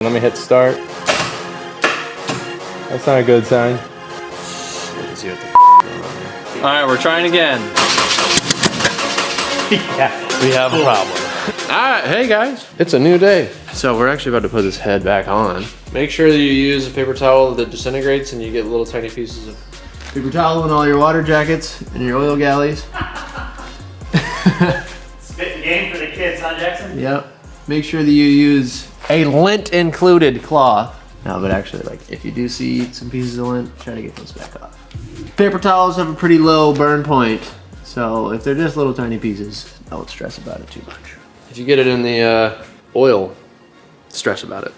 Let me hit start. That's not a good sign. Let's see what the f going on here. All right, we're trying again. Yeah, we have a problem. All right, hey guys, it's a new day. So we're actually about to put this head back on. Make sure that you use a paper towel that disintegrates and you get little tiny pieces of paper towel in all your water jackets and your oil galleys. Spit the game for the kids, huh, Jackson? Yep. Make sure that you use a lint included cloth. No, but actually, like, if you do see some pieces of lint, try to get those back off. Paper towels have a pretty low burn point, so if they're just little tiny pieces, don't stress about it too much. If you get it in the oil, stress about it.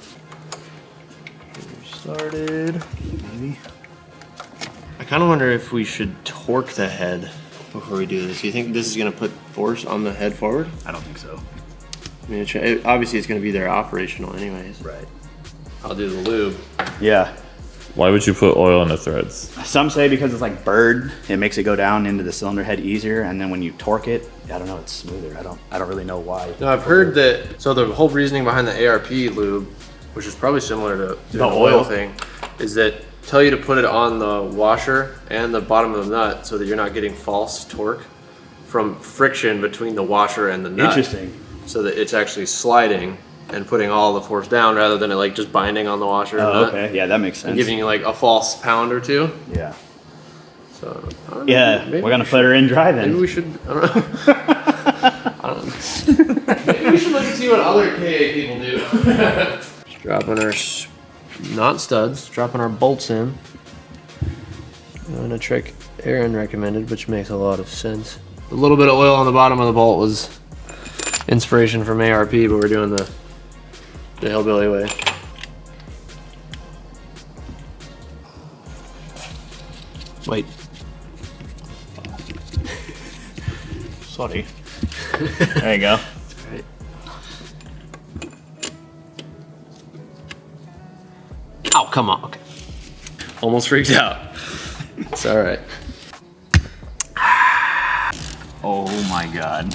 Started. Maybe. I kind of wonder if we should torque the head before we do this. Do you think this is going to put force on the head forward? I don't think so. I mean, obviously it's going to be there operational anyways. Right. I'll do the lube. Yeah. Why would you put oil in the threads? Some say because it's like bird, it makes it go down into the cylinder head easier, and then when you torque it, I don't know, it's smoother. I don't really know why. No, I've heard that. So the whole reasoning behind the ARP lube, which is probably similar to the oil thing, is that tell you to put it on the washer and the bottom of the nut so that you're not getting false torque from friction between the washer and the nut. Interesting. So that it's actually sliding and putting all the force down rather than it like just binding on the washer and nut. Okay, yeah, that makes sense. And giving you like a false pound or two. Yeah. So, I don't Yeah, know, we're gonna put her in dry then. Maybe we should, I don't know. I don't know. Maybe we should look and see what other KA people do. Just dropping our, not studs, dropping our bolts in. And a trick Aaron recommended, which makes a lot of sense. A little bit of oil on the bottom of the bolt was inspiration from ARP, but we're doing the hillbilly way. Wait. Sorry. There you go. Right. Oh, come on. Okay. Almost freaked out. It's all right. Oh my god.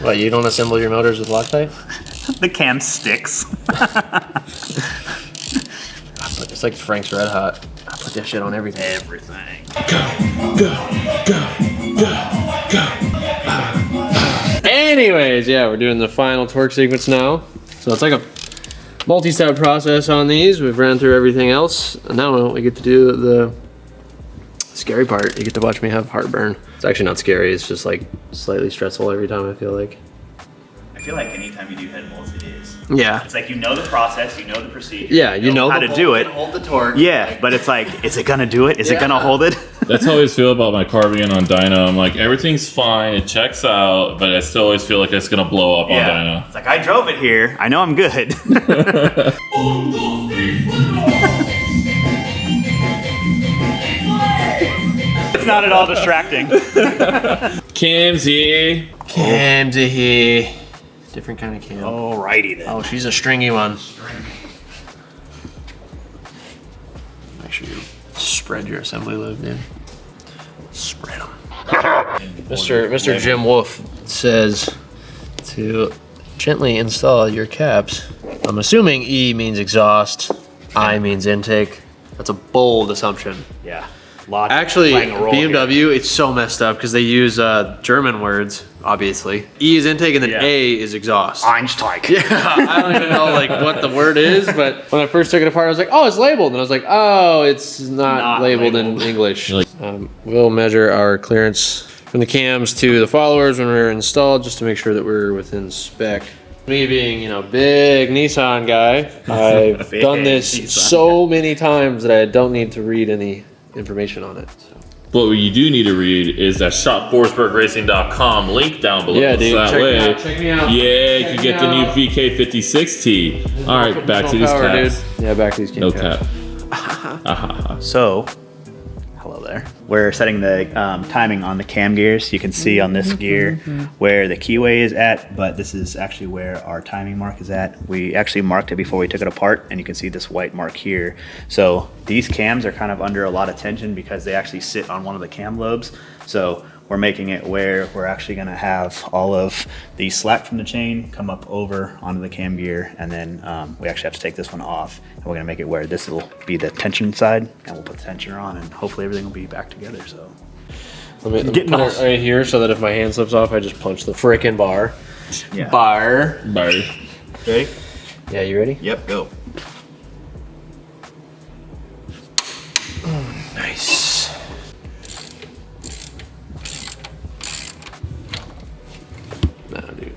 What, you don't assemble your motors with Loctite? The cam sticks. It's like Frank's Red Hot. I put that shit on everything. Everything. Anyways, yeah, we're doing the final torque sequence now. So it's like a multi-step process on these. We've ran through everything else. And now we get to do the scary part. You get to watch me have heartburn. It's actually not scary. It's just like slightly stressful every time, I feel like. I feel like anytime you do head molds, it is. Yeah. It's like you know the process, you know the procedure. Yeah, you know how to do it. Hold the torque. Yeah, but it's like, is it gonna do it? Is it gonna hold it? That's how I always feel about my car being on dyno. I'm like, everything's fine, it checks out, but I still always feel like it's gonna blow up on dyno. It's like, I drove it here, I know I'm good. It's not at all distracting. Cam's here. Cam to here. Different kind of cam. Alrighty then. Oh, she's a stringy one. Make sure you spread your assembly lube, dude. Spread them. Mr. Jim Wolf says to gently install your caps. I'm assuming E means exhaust, I means intake. That's a bold assumption. Yeah. Logic Actually, playing a role BMW, here. it's so messed up because they use German words, obviously. E is intake and then A is exhaust. Einstein. Yeah, I don't even know like what the word is, but when I first took it apart, I was like, oh, it's labeled. And I was like, oh, it's not labeled in English. We'll measure our clearance from the cams to the followers when we're installed just to make sure that we're within spec. Me being, big Nissan guy, I've done this so many times that I don't need to read any information on it. So. But what you do need to read is that shopforsbergracing.com link down below. Yeah, dude, so that check me out. Yeah, you can get the new VK56T. All right, back to these caps. Dude. Yeah, back to these No caps. cap. So, hello there. We're setting the timing on the cam gears. You can see on this gear where the keyway is at, but this is actually where our timing mark is at. We actually marked it before we took it apart, and you can see this white mark here. So these cams are kind of under a lot of tension because they actually sit on one of the cam lobes. So we're making it where we're actually gonna have all of the slack from the chain come up over onto the cam gear, and then we actually have to take this one off, and we're gonna make it where this will be the tension side, and we'll put the tensioner on, and hopefully everything will be back together. So Let me put it right here so that if my hand slips off, I just punch the frickin' bar. yeah. Bar. Ready? Yeah, you ready? Yep, go. Nice. Nah, dude.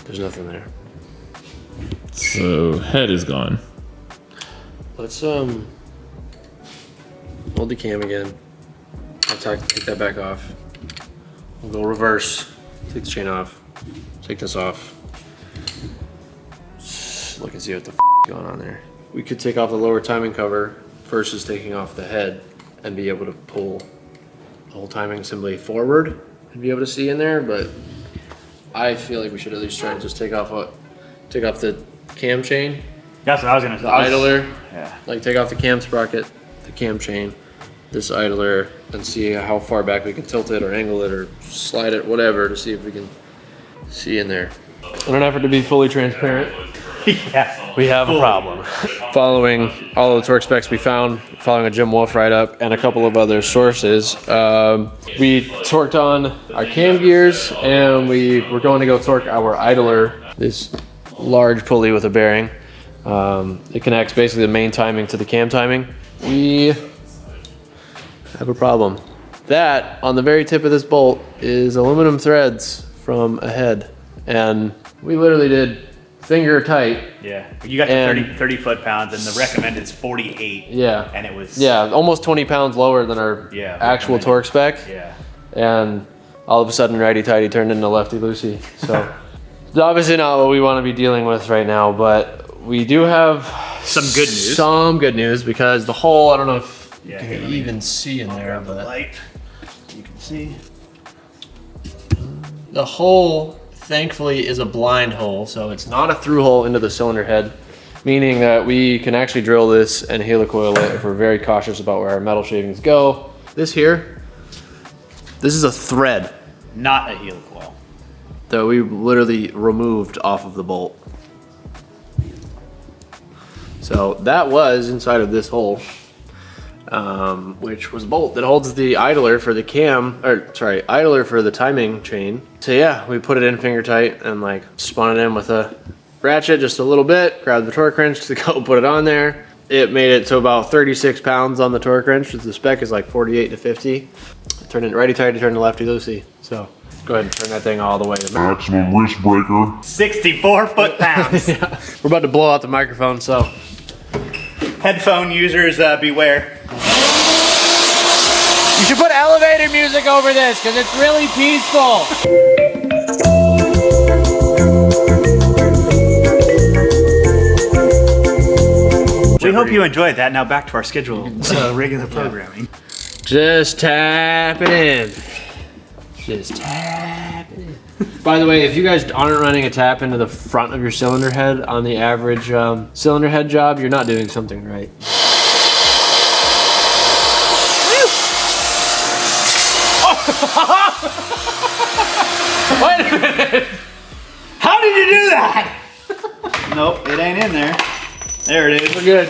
There's nothing there. So head is gone. Let's hold the cam again. I'll take that back off. We'll go reverse. Take the chain off. Take this off. Just look and see what the is going on there. We could take off the lower timing cover versus taking off the head and be able to pull the whole timing assembly forward and be able to see in there, but I feel like we should at least try and just take off the cam chain, That's what I was gonna say. the idler, Yeah. like take off the cam sprocket, the cam chain, this idler, and see how far back we can tilt it or angle it or slide it, whatever, to see if we can see in there. In an effort to be fully transparent, Yeah. we have a problem. Following all of the torque specs we found, following a Jim Wolf write-up and a couple of other sources, we torqued on our cam gears, and we were going to go torque our idler, this large pulley with a bearing. It connects basically the main timing to the cam timing. We have a problem. That, on the very tip of this bolt, is aluminum threads from a head. And we literally did finger tight. Yeah. You got to And- 30 foot-pounds, and the recommended is 48. Yeah. And it was. Yeah, almost 20 pounds lower than our Yeah, actual recommended. torque spec. Yeah. And all of a sudden, righty-tighty turned into lefty-loosey. So, it's obviously not what we want to be dealing with right now, but we do have Some good news. Some good news, because the hole, I don't know if Yeah, you here, can let me- even see in there, The but light. You can see. the hole, thankfully, is a blind hole, so it's not a through hole into the cylinder head, meaning that we can actually drill this and helicoil it if we're very cautious about where our metal shavings go. This here, this is a thread Not a helicoil. that we literally removed off of the bolt. So that was inside of this hole, which was a bolt that holds the idler for the idler for the timing chain. So yeah, we put it in finger tight and like spun it in with a ratchet just a little bit, grabbed the torque wrench to go put it on there. It made it to about 36 pounds on the torque wrench, which the spec is like 48 to 50. Turn it righty tighty, turn to lefty loosey. So go ahead and turn that thing all the way to max. Maximum wrist breaker. 64 foot-pounds. Yeah. We're about to blow out the microphone, so. Headphone users, beware. You should put elevator music over this because it's really peaceful. We hope you enjoyed that. Now back to our scheduled regular programming. Just tap it in. Just tap it in. By the way, if you guys aren't running a tap into the front of your cylinder head on the average cylinder head job, you're not doing something right. Wait a minute! How did you do that? Nope, it ain't in there. There it is. We're good.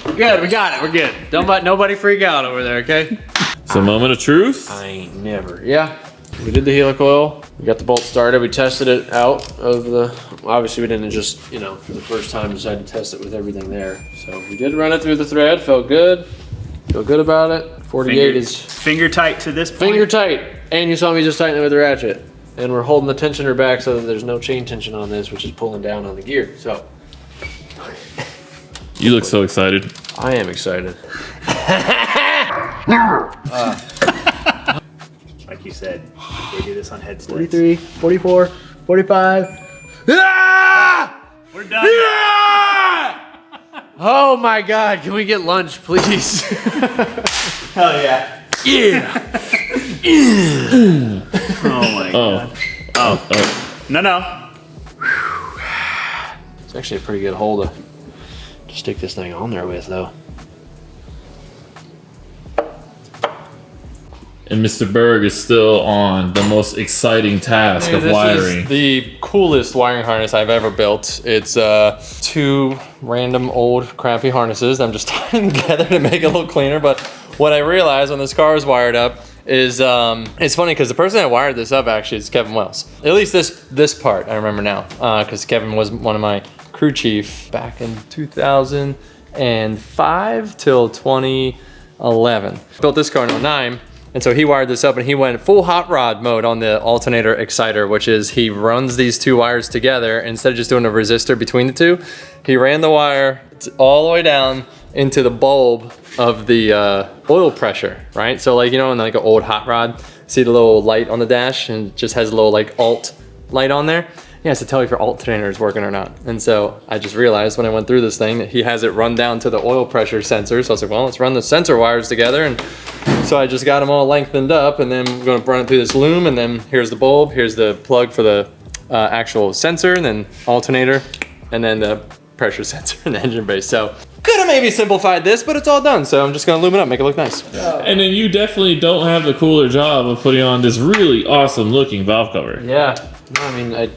We're good. We got it. We're good. Don't let nobody freak out over there, okay? It's a moment of truth. I ain't never. Yeah. We did the helicoil. We got the bolt started. We tested it out of the. Obviously, we didn't just, for the first time, decide to test it with everything there. So we did run it through the thread. Felt good. Feel good about it. 48 is Finger tight to this point. finger tight. And you saw me just tighten it with the ratchet. And we're holding the tensioner back so that there's no chain tension on this, which is pulling down on the gear. So You look so excited. I am excited. Like you said, they do this on headsets. 43, 44, 45. Ah! We're done. Oh my God, can we get lunch, please? Hell yeah. Yeah. Oh my god. Oh. No. It's actually a pretty good hole to stick this thing on there with, though. And Mr. Berg is still on the most exciting task of wiring. This is the coolest wiring harness I've ever built. It's 2 random old crappy harnesses I'm just tying together to make it a little cleaner. But what I realized when this car was wired up is it's funny because the person that wired this up actually is Kevin Wells. At least this part I remember now, because Kevin was one of my crew chief back in 2005 till 2011. Built this car in 09. And so he wired this up and he went full hot rod mode on the alternator exciter, which is he runs these 2 wires together. Instead of just doing a resistor between the 2, he ran the wire all the way down into the bulb of the oil pressure, right? So like, you know, in like an old hot rod, see the little light on the dash and it just has a little like alt light on there? He has to tell you if your alternator is working or not. And so I just realized when I went through this thing that he has it run down to the oil pressure sensor. So I was like, well, let's run the sensor wires together. And so I just got them all lengthened up and then we're gonna run it through this loom and then here's the bulb, here's the plug for the actual sensor and then alternator and then the pressure sensor and the engine base. So could have maybe simplified this, but it's all done. So I'm just gonna loom it up, make it look nice. And then you definitely don't have the cooler job of putting on this really awesome looking valve cover. Yeah, no, I mean, I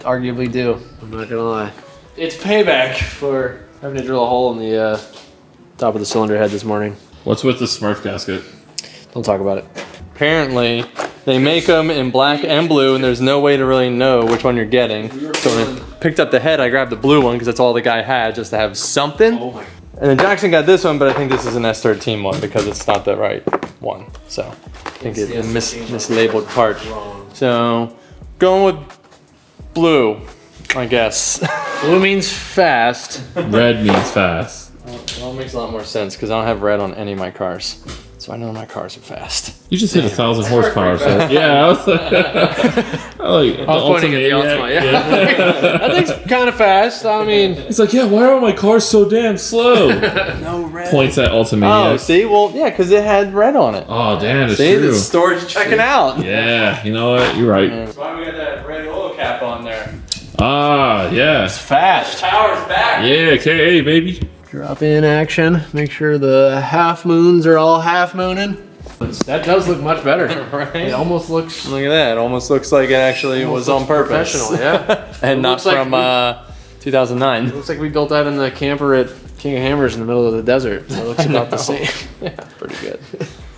arguably do. I'm not gonna lie. It's payback for having to drill a hole in the top of the cylinder head this morning. What's with the Smurf gasket? Don't talk about it. Apparently, they make them in black and blue, and there's no way to really know which one you're getting. So when I picked up the head, I grabbed the blue one because that's all the guy had, just to have something. Oh my. And then Jackson got this one, but I think this is an S13 one because it's not the right one. So I think it's a mislabeled part. So going with blue, I guess. Blue means fast. Red means fast. It all makes a lot more sense because I don't have red on any of my cars. So I know my cars are fast. You just hit 1,000 horsepower. So. Yeah, I was like, I was pointing at the Ultima, yeah. That thing's kind of fast. I mean, he's like, yeah, why are my cars so damn slow? no red. Points at Ultimania. Oh, see? Well, yeah, because it had red on it. Oh, damn, it's See, true. the storage checking out. Yeah, you know what? You're right. That's why we got that red oil cap on there. Ah, yeah. Fast. Power's back. Yeah, KA, baby. Drop in action. Make sure the half moons are all half mooning. That does look much better. Right? It almost looks Look at that. It almost looks like it actually was on purpose. professional, yeah. And not looks like from 2009. It looks like we built that in the camper at King of Hammers in the middle of the desert. So it looks about the same. Yeah, pretty good.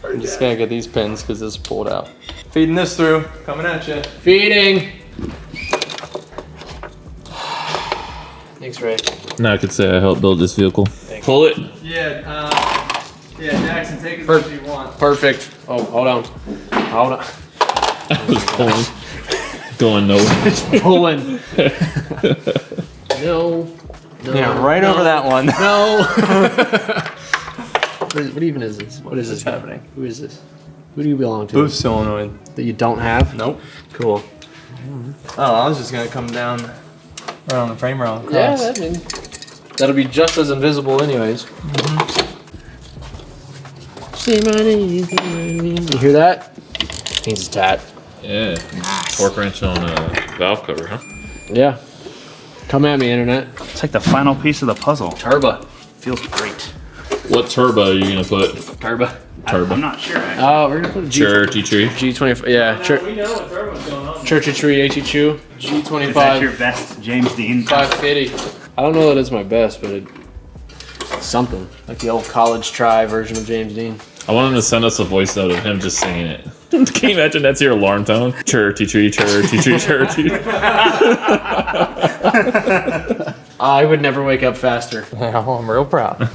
I'm just gonna get these pins because this is pulled out. Feeding this through. Coming at you. Feeding. Thanks, Ray. Now I could say I helped build this vehicle. Pull it. Yeah, Jackson, take as much as you want. Perfect. Oh, hold on. Hold on. I was pulling. Going nowhere. Pulling. No. Yeah, right over that one. No. What even is this? What is this happening? Who is this? Who do you belong to? Booth solenoid. That you don't have? Nope. Cool. Oh, I was just gonna come down around the frame rail. Yeah, I mean, that'll be just as invisible anyways. See my name. You hear that? Means it's tat. Yeah. Torque wrench on a valve cover, huh? Yeah. Come at me, internet. It's like the final piece of the puzzle. Turbo. Feels great. What turbo are you gonna put? Turbo. Turbo. I'm not sure. Actually. Oh, we're gonna put a Charity tree. G25. Yeah. We know what turbo's going on. Churchy Tree HE2 Is that your G25 best James Dean? 550. I don't know that it's my best, but it's something like the old college try version of James Dean. I want him to send us a voice note of him just singing it. Can you imagine that's your alarm tone? Charity tree, charity tree, charity. I would never wake up faster. Yeah, well, I'm real proud.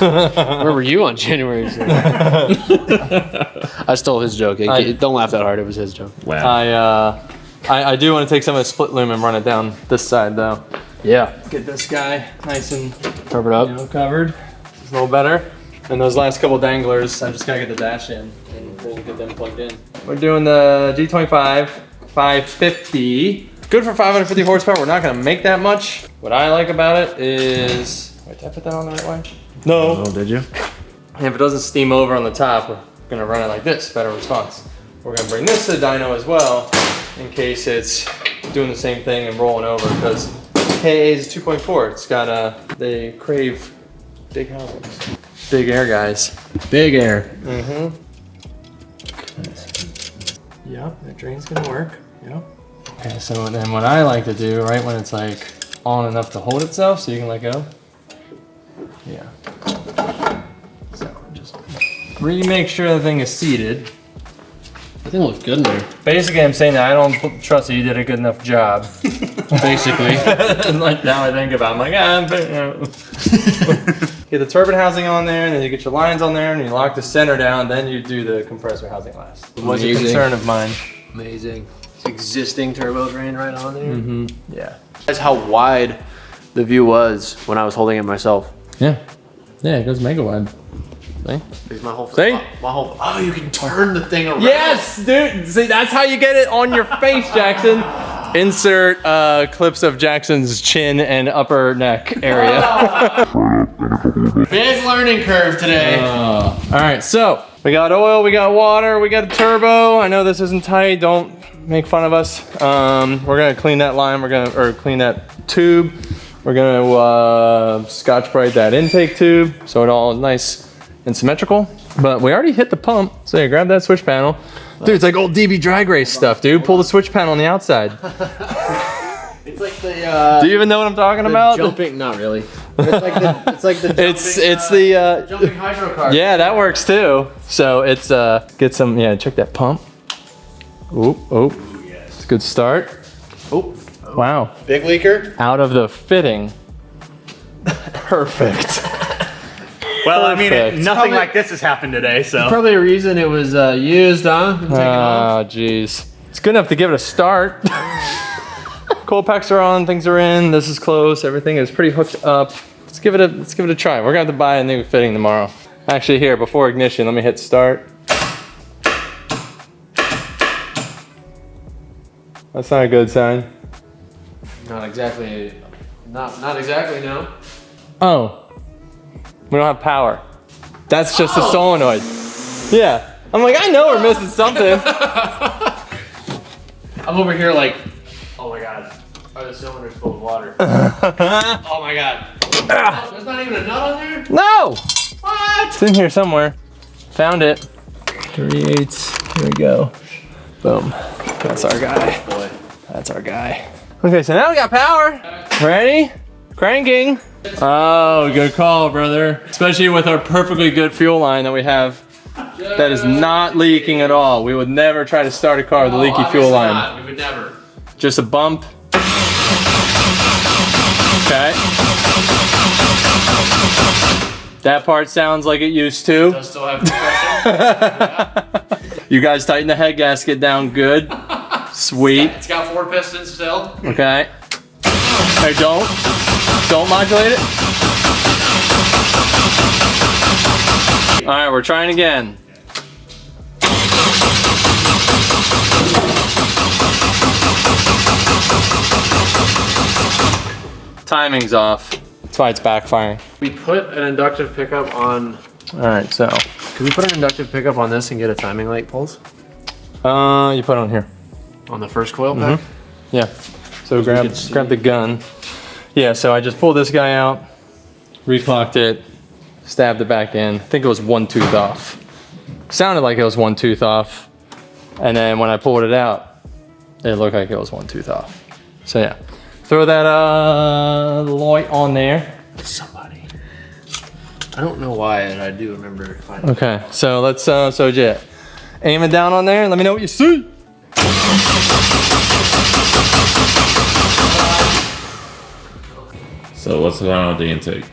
Where were you on January 6th? I stole his joke. Don't laugh that hard. It was his joke. Wow. I do want to take some of the split loom and run it down this side though. Yeah. Get this guy nice and Cover it up. covered. It's a little better. And those last couple danglers, I just gotta get the dash in and we'll get them plugged in. We're doing the G25 550. Good for 550 horsepower. We're not gonna make that much. What I like about it is, wait, did I put that on the right way? No. Oh, did you? And if it doesn't steam over on the top, we're gonna run it like this, better response. We're gonna bring this to the dyno as well, in case it's doing the same thing and rolling over, because KA is 2.4. It's got they crave big housings. Big air, guys. Big air. Mm-hmm. Yep, that drain's gonna work. Yep. Okay, so then what I like to do, right when it's like on enough to hold itself so you can let go. Yeah. So just make sure the thing is seated. I think it looks good in there. Basically, I'm saying that I don't trust that you did a good enough job. Basically. And like now I think about it, I'm like, get the turbine housing on there, and then you get your lines on there, and you lock the center down, then you do the compressor housing last. It was a concern of mine. Amazing. Existing turbo drain right on there. Mm-hmm. Yeah. That's how wide the view was when I was holding it myself. Yeah. Yeah, it goes mega wide. See? Here's my whole See? My whole. Oh, you can turn the thing around. Yes, dude. See, that's how you get it on your face, Jackson. Insert clips of Jackson's chin and upper neck area. Big learning curve today. All right, so we got oil, we got water, we got a turbo. I know this isn't tight. Don't make fun of us. We're gonna clean that line. Or clean that tube. We're gonna Scotch-Brite that intake tube so it all nice and symmetrical. But we already hit the pump, so you grab that switch panel. Dude, it's like old DB drag race stuff, dude. Pull the switch panel on the outside. It's like the. Do you even know what I'm talking about? Jumping, not really. It's like the. Jumping, It's the jumping hydro car. yeah, that works too. So it's get some, yeah, check that pump. Oop, it's a good start. Oh, Wow, big leaker. out of the fitting. Perfect. Well, I mean, Perfect. nothing Probably- like this has happened today, so. Probably a reason it was used, huh? And taken off. Oh, jeez. It's good enough to give it a start. Cold packs are on, things are in, this is close, everything is pretty hooked up. Let's give it a try. We're gonna have to buy a new fitting tomorrow. Actually, here, before ignition, let me hit start. That's not a good sign. Not exactly. Not exactly. No. Oh, we don't have power. That's just a solenoid. Yeah, I'm like, I know we're missing something. I'm over here like, oh my god, are the cylinders full of water? Oh my god. Oh, there's not even a nut on there? No, What? it's in here somewhere. Found it. 3/8. Here we go. Boom. That's our guy. Boy. That's our guy. Okay, so now we got power. Ready? Cranking. Oh, good call, brother. Especially with our perfectly good fuel line that we have that is not leaking at all. We would never try to start a car with a leaky fuel line. Not. We would never. Just a bump. Okay. That part sounds like it used to. Does still have compression. You guys tighten the head gasket down good. Sweet. It's got 4 pistons still. Okay. Hey, don't modulate it. All right, we're trying again. Timing's off. That's why it's backfiring. We put an inductive pickup on. All right, so Can we put an inductive pickup on this and get a timing light pulse you put it on here. on the first coil pack? Yeah. So grab the gun. Yeah. So I just pulled this guy out, reclocked it, stabbed it back in. I think it was 1 tooth off. Sounded like it was 1 tooth off, and then when I pulled it out, it looked like it was 1 tooth off. So yeah, throw that light on there. Somebody. I don't know why, and I do remember finding. Okay. So let's so yeah, aim it down on there and let me know what you see. So what's going on with the intake?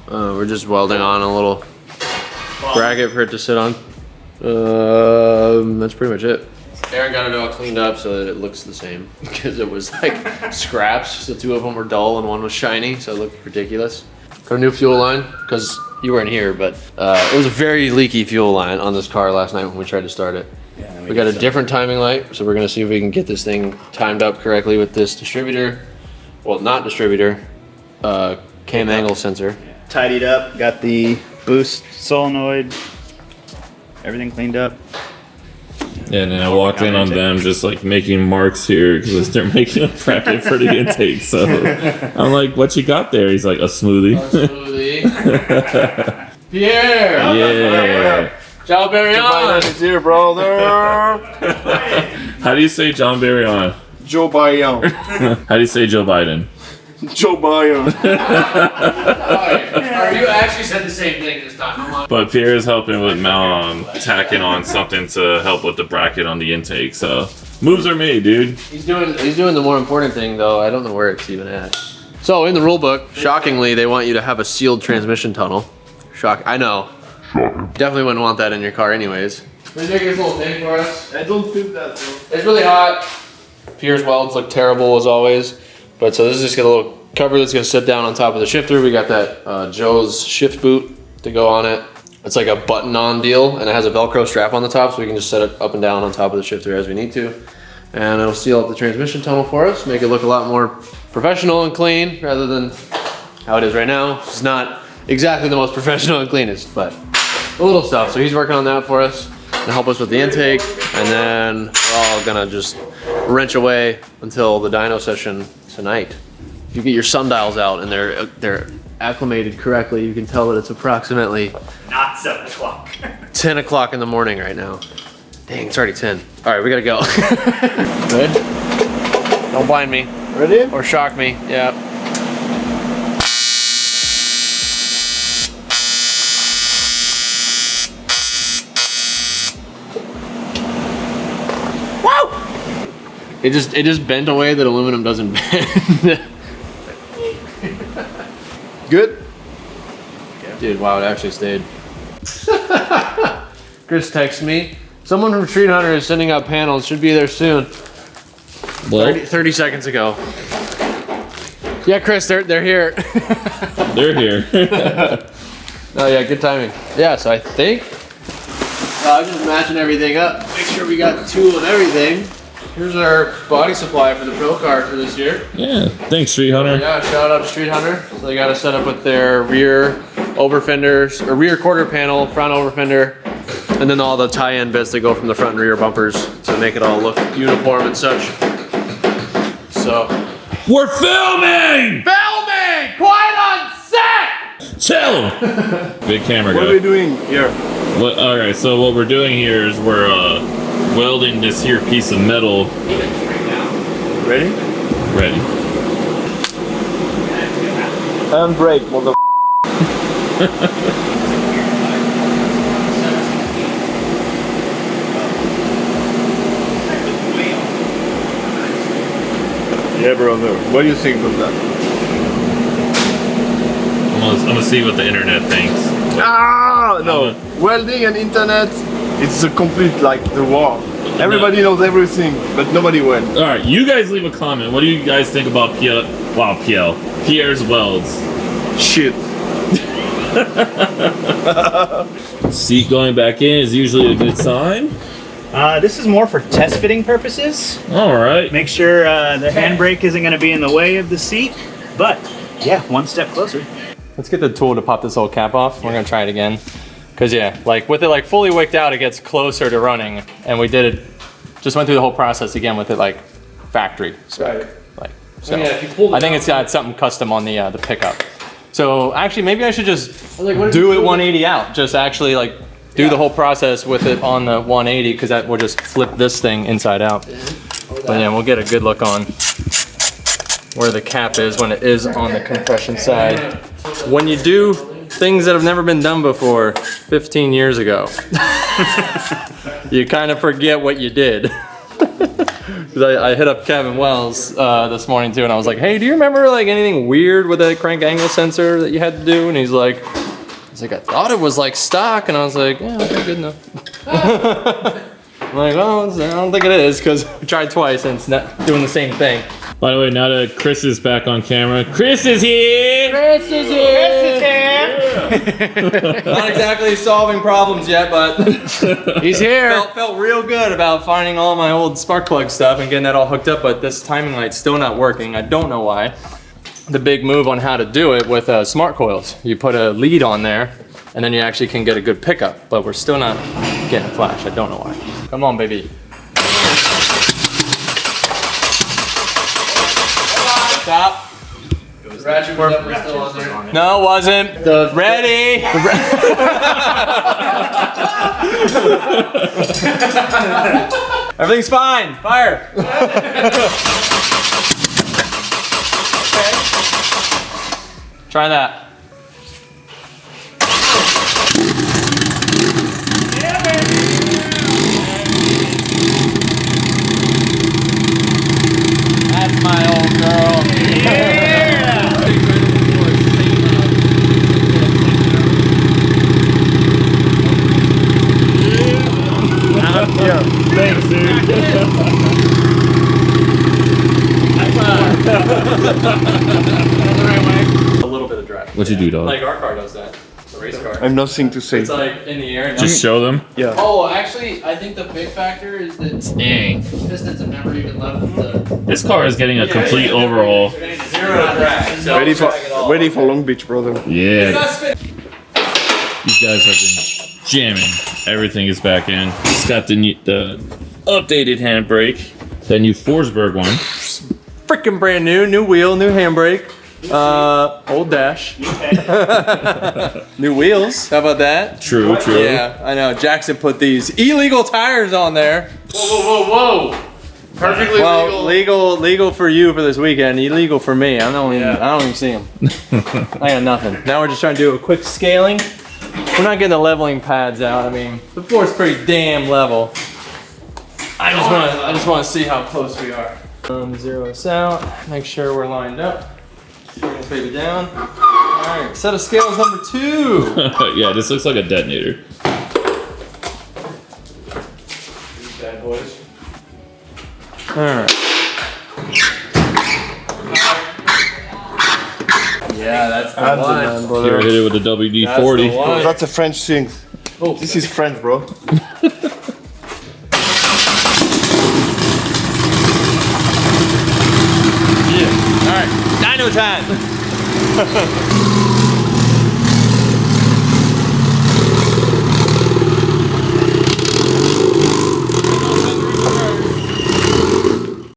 We're just welding on a little bracket for it to sit on. That's pretty much it. Aaron got it all cleaned up so that it looks the same because it was like scraps. The 2 of them were dull and 1 was shiny, so it looked ridiculous. Got a new fuel line because you weren't here, but it was a very leaky fuel line on this car last night when we tried to start it. Yeah, We got a different timing light, so we're gonna see if we can get this thing timed up correctly with this distributor. Well, not distributor, cam angle sensor. Tidied up, got the boost solenoid, everything cleaned up. Yeah, and then I walked in on them just like making marks here because they're making a bracket for the intake. So I'm like, "What you got there?" He's like, "A smoothie." Smoothie. Pierre! Yeah. Ciao, Barry. is here, brother. How do you say John Barry? Joe Biden. How do you say Joe Biden? Joe Biden. You actually said the same thing this time. But Pierre is helping with Mal tacking on something to help with the bracket on the intake. So moves are made, dude. He's doing the more important thing though. I don't know where it's even at. So in the rule book, shockingly, they want you to have a sealed transmission tunnel. I know. Definitely wouldn't want that in your car anyways. Can you make this little thing for us? I don't think that though. It's really hot. Pierre's welds look terrible as always. But so this is just got a little cover that's gonna sit down on top of the shifter. We got that Joe's shift boot to go on it. It's like a button-on deal, and it has a Velcro strap on the top, so we can just set it up and down on top of the shifter as we need to. And it'll seal up the transmission tunnel for us, make it look a lot more professional and clean rather than how it is right now. It's not exactly the most professional and cleanest, but a little stuff. So he's working on that for us to help us with the intake, and then we're all gonna just wrench away until the dyno session tonight. If you get your sundials out and they're acclimated correctly, you can tell that it's approximately Not 7 o'clock. 10 o'clock in the morning right now. Dang, it's already 10. All right, we gotta go. Good? Don't blind me. Ready? Or shock me, yeah. Woo! It just bent away that aluminum doesn't bend. Good? Dude, wow, it actually stayed. Chris texts me. Someone from Street Hunter is sending out panels. Should be there soon. Well, 30 seconds ago. Yeah, Chris, they're here. they're here. Oh yeah, good timing. Yeah, so I think I was just matching everything up. Make sure we got the tool and everything. Here's our body supply for the Pro Car for this year. Yeah, thanks, Street Hunter. Yeah, shout out to Street Hunter. So they got us set up with their rear over fenders, or rear quarter panel, front over fender, and then all the tie-in bits that go from the front and rear bumpers to make it all look uniform and such. So We're filming! filming! Quiet on set! Tell him! Big camera What guy. are we doing here? Alright, so what we're doing here is we're welding this here piece of metal. Ready? Ready. And brake, mother. Yeah, brother. What do you think of that? I'm gonna see what the internet thinks. Ah, no. Welding and internet, it's a complete, like, the war. Everybody knows everything, but nobody welds. Alright, you guys leave a comment. What do you guys think about Pierre's welds? Shit. Seat going back in is usually a good sign. This is more for test fitting purposes. Alright. Make sure the handbrake isn't going to be in the way of the seat. But yeah, one step closer. Let's get the tool to pop this whole cap off. We're gonna try it again. Cause yeah, like with it like fully wicked out, it gets closer to running. And we did it, just went through the whole process again with it like factory spec. Right. Like, so yeah, if you pulled it I think out- it's got something custom on the pickup. So actually maybe I should just like, what if do you it pulled 180 out. Just actually like do Yeah. the whole process with it on the 180 because that will just flip this thing inside out. But yeah, we'll get a good look on where the cap is when it is on the compression side. When you do things that have never been done before 15 years ago, you kind of forget what you did. 'Cause I hit up Kevin Wells this morning too, and I was like, "Hey, do you remember like anything weird with a crank angle sensor that you had to do?" And he's like, "I thought it was like stock," and I was like, "Yeah, okay, good enough." I'm like, "Well, I don't think it is because we tried twice and it's not doing the same thing." By the way, now that Chris is back on camera, Chris is here! Chris is here! Not exactly solving problems yet, but He's here! felt real good about finding all my old spark plug stuff and getting that all hooked up, but this timing light's still not working. I don't know why. The big move on how to do it with smart coils. You put a lead on there and then you actually can get a good pickup, but we're still not getting a flash. I don't know why. Come on, baby. Stop. Ratchet was still on there. No, it wasn't. Ready. Everything's fine. Fire. Okay. Try that. That's my old girl. Thanks, dude. A little bit of drag. What'd you do, dog? Like our car does that. The race car. I have nothing to say. It's like in the air. Just show them. Yeah. Oh, actually, I think the big factor is that Dang. pistons have never even left the. This car is getting a complete overhaul. Zero drag. So Ready for Long Beach, brother. Yeah. These guys have been jamming. Everything is back in. It's got the updated handbrake. The new Forsberg one. freaking brand new wheel, new handbrake, old dash, new wheels. How about that? True. Yeah, I know. Jackson put these illegal tires on there. Whoa. Perfectly legal for you for this weekend. Illegal for me. I don't even see them. I got nothing. Now we're just trying to do a quick scaling. We're not getting the leveling pads out. I mean, the floor's pretty damn level. I just want to see how close we are. Zero us out. Make sure we're lined up. Bring this baby down. All right. Set of scales number 2. Yeah, this looks like a detonator. These bad boys. All right. Yeah, that's the one. Here, hit it with the WD-40. Oh, that's a French thing. Oh, this is French, bro. Yeah. All right. Dyno time.